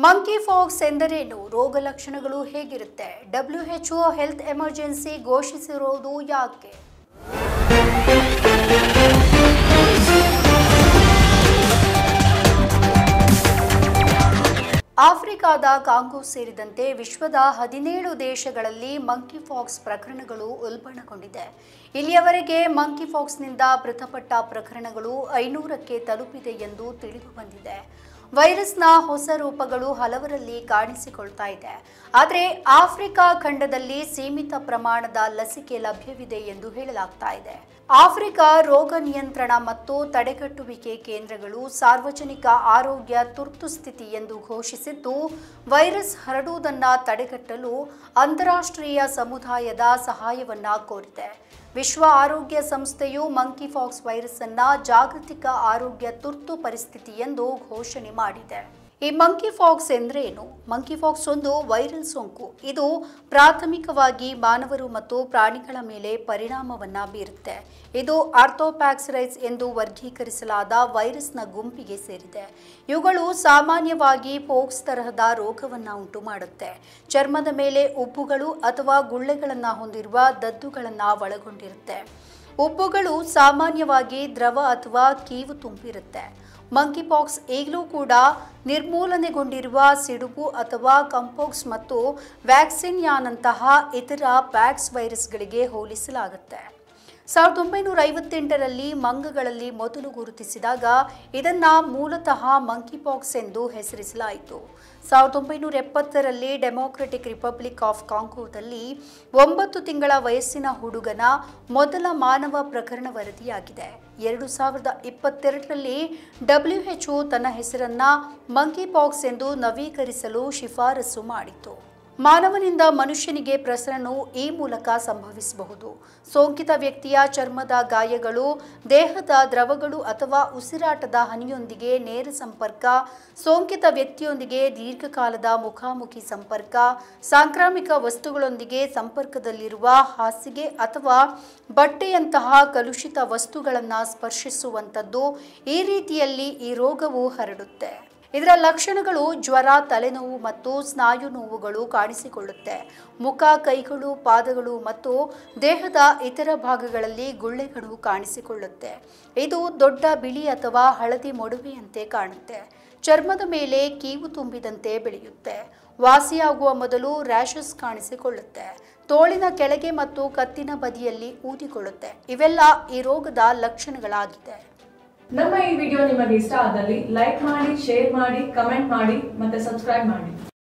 Monkey pox ಎಂದರೇನು? ರೋಗ ಲಕ್ಷಣಗಳು ಹೇಗಿರುತ್ತೆ? WHO ಹೆಲ್ತ್ ಎಮರ್ಜೆನ್ಸಿ ಘೋಷಿಸಿರುವುದು ಯಾಕೆ? ಆಫ್ರಿಕಾದ ಕಾಂಗೋ ಸೇರಿದಂತೆ ವಿಶ್ವದ 17 ದೇಶಗಳಲ್ಲಿ ಮಂಕಿ ಪಾಕ್ಸ್ ಪ್ರಕರಣಗಳು ಉಲ್ಬಣಗೊಂಡಿದೆ. ಇಲ್ಲಿಯವರೆಗೆ ಮಂಕಿ ಪಾಕ್ಸ್ನಿಂದ ಮೃತಪಟ್ಟ ಪ್ರಕರಣಗಳು 500ಕ್ಕೆ ತಲುಪಿದೆ ಎಂದು ತಿಳಿದು ಬಂದಿದೆ. ವೈರಸ್ನ ಹೊಸ ರೂಪಗಳು ಹಲವರಲ್ಲಿ ಕಾಣಿಸಿಕೊಳ್ತಾ ಇದೆ. ಆದರೆ ಆಫ್ರಿಕಾ ಖಂಡದಲ್ಲಿ ಸೀಮಿತ ಪ್ರಮಾಣದ ಲಸಿಕೆ ಲಭ್ಯವಿದೆ ಎಂದು ಹೇಳಲಾಗ್ತಾ ಇದೆ. ಆಫ್ರಿಕಾ ರೋಗ ನಿಯಂತ್ರಣ ಮತ್ತು ತಡೆಗಟ್ಟುವಿಕೆ ಕೇಂದ್ರಗಳು ಸಾರ್ವಜನಿಕ ಆರೋಗ್ಯ ತುರ್ತು ಸ್ಥಿತಿ ಎಂದು ಘೋಷಿಸಿದ್ದು, ವೈರಸ್ ಹರಡುವುದನ್ನು ತಡೆಗಟ್ಟಲು ಅಂತಾರಾಷ್ಟ್ರೀಯ ಸಮುದಾಯದ ಸಹಾಯವನ್ನ ಕೋರಿದೆ. ವಿಶ್ವ ಆರೋಗ್ಯ ಸಂಸ್ಥೆಯು ಮಂಕಿ ಪಾಕ್ಸ್ ವೈರಸ್ ಅನ್ನ ಜಾಗತಿಕ ಆರೋಗ್ಯ ತುರ್ತು ಪರಿಸ್ಥಿತಿ ಎಂದು ಘೋಷಣೆ ಮಾಡಿದೆ. ಈ ಮಂಕಿ ಪಾಕ್ಸ್ ಎಂದರೇನು? ಮಂಕಿ ಪಾಕ್ಸ್ ಒಂದು ವೈರಲ್ ಸೋಂಕು. ಇದು ಪ್ರಾಥಮಿಕವಾಗಿ ಮಾನವರು ಮತ್ತು ಪ್ರಾಣಿಗಳ ಮೇಲೆ ಪರಿಣಾಮವನ್ನ ಬೀರುತ್ತೆ. ಇದು ಆರ್ಥೋಪ್ಯಾಕ್ಸರೈಸ್ ಎಂದು ವರ್ಗೀಕರಿಸಲಾದ ವೈರಸ್ನ ಗುಂಪಿಗೆ ಸೇರಿದೆ. ಇವುಗಳು ಸಾಮಾನ್ಯವಾಗಿ ಪೋಕ್ಸ್ ತರಹದ ರೋಗವನ್ನು ಉಂಟು ಮಾಡುತ್ತೆ. ಚರ್ಮದ ಮೇಲೆ ಉಬ್ಬುಗಳು ಅಥವಾ ಗುಳ್ಳೆಗಳನ್ನು ಹೊಂದಿರುವ ದದ್ದುಗಳನ್ನು ಒಳಗೊಂಡಿರುತ್ತೆ. ಉಬ್ಬುಗಳು ಸಾಮಾನ್ಯವಾಗಿ ದ್ರವ ಅಥವಾ ಕೀವು ತುಂಬಿರುತ್ತೆ. ಮಂಕಿ ಪಾಕ್ಸ್ ಈಗಲೂ ಕೂಡ ನಿರ್ಮೂಲನೆಗೊಂಡಿರುವ ಸಿಡುಬು ಅಥವಾ ಕಂಪೋಕ್ಸ್ ಮತ್ತು ವ್ಯಾಕ್ಸಿನ್ಯಾನಂತಹ ಇತರ ಪ್ಯಾಕ್ಸ್ ವೈರಸ್ಗಳಿಗೆ ಹೋಲಿಸಲಾಗುತ್ತೆ. 1958ರಲ್ಲಿ ಮಂಗಗಳಲ್ಲಿ ಮೊದಲು ಗುರುತಿಸಿದಾಗ ಇದನ್ನ ಮೂಲತಃ ಮಂಕಿ ಪಾಕ್ಸ್ ಎಂದು ಹೆಸರಿಸಲಾಯಿತು. 1970ರಲ್ಲಿ ಡೆಮೊಕ್ರೆಟಿಕ್ ರಿಪಬ್ಲಿಕ್ ಆಫ್ ಕಾಂಗೋದಲ್ಲಿ 9 ತಿಂಗಳ ವಯಸ್ಸಿನ ಹುಡುಗನ ಮೊದಲ ಮಾನವ ಪ್ರಕರಣ ವರದಿಯಾಗಿದೆ. 2022ರಲ್ಲಿ WHO ತನ್ನ ಹೆಸರನ್ನ ಮಂಕಿ ಪಾಕ್ಸ್ ಎಂದು ನವೀಕರಿಸಲು ಶಿಫಾರಸು ಮಾಡಿತು. ಮಾನವನಿಂದ ಮನುಷ್ಯನಿಗೆ ಪ್ರಸರಣವು ಈ ಮೂಲಕ ಸಂಭವಿಸಬಹುದು. ಸೋಂಕಿತ ವ್ಯಕ್ತಿಯ ಚರ್ಮದ ಗಾಯಗಳು, ದೇಹದ ದ್ರವಗಳು ಅಥವಾ ಉಸಿರಾಟದ ಹನಿಯೊಂದಿಗೆ ನೇರ ಸಂಪರ್ಕ, ಸೋಂಕಿತ ವ್ಯಕ್ತಿಯೊಂದಿಗೆ ದೀರ್ಘಕಾಲದ ಮುಖಾಮುಖಿ ಸಂಪರ್ಕ, ಸಾಂಕ್ರಾಮಿಕ ವಸ್ತುಗಳೊಂದಿಗೆ ಸಂಪರ್ಕದಲ್ಲಿರುವ ಹಾಸಿಗೆ ಅಥವಾ ಬಟ್ಟೆಯಂತಹ ಕಲುಷಿತ ವಸ್ತುಗಳನ್ನು ಸ್ಪರ್ಶಿಸುವಂಥದ್ದು. ಈ ರೀತಿಯಲ್ಲಿ ಈ ರೋಗವು ಹರಡುತ್ತೆ. ಇದರ ಲಕ್ಷಣಗಳು ಜ್ವರ, ತಲೆನೋವು ಮತ್ತು ಸ್ನಾಯು ನೋವುಗಳು ಕಾಣಿಸಿಕೊಳ್ಳುತ್ತೆ. ಮುಖ, ಕೈಗಳು, ಪಾದಗಳು ಮತ್ತು ದೇಹದ ಇತರ ಭಾಗಗಳಲ್ಲಿ ಗುಳ್ಳೆಗಳು ಕಾಣಿಸಿಕೊಳ್ಳುತ್ತೆ. ಇದು ದೊಡ್ಡ ಬಿಳಿ ಅಥವಾ ಹಳದಿ ಮೊಡವೆಯಂತೆ ಕಾಣುತ್ತೆ. ಚರ್ಮದ ಮೇಲೆ ಕೀವು ತುಂಬಿದಂತೆ ಬೆಳೆಯುತ್ತೆ. ವಾಸಿಯಾಗುವ ಮೊದಲು ರ್ಯಾಷಸ್ ಕಾಣಿಸಿಕೊಳ್ಳುತ್ತೆ. ತೋಳಿನ ಕೆಳಗೆ ಮತ್ತು ಕತ್ತಿನ ಬದಿಯಲ್ಲಿ ಊದಿಕೊಳ್ಳುತ್ತೆ. ಇವೆಲ್ಲ ಈ ರೋಗದ ಲಕ್ಷಣಗಳಾಗಿದೆ. ನಮ್ಮ ಈ ವಿಡಿಯೋ ನಿಮಗೆ ಇಷ್ಟ ಆದಲ್ಲಿ ಲೈಕ್ ಮಾಡಿ, ಶೇರ್ ಮಾಡಿ, ಕಮೆಂಟ್ ಮಾಡಿ ಮತ್ತೆ ಸಬ್ಸ್ಕ್ರೈಬ್ ಮಾಡಿ.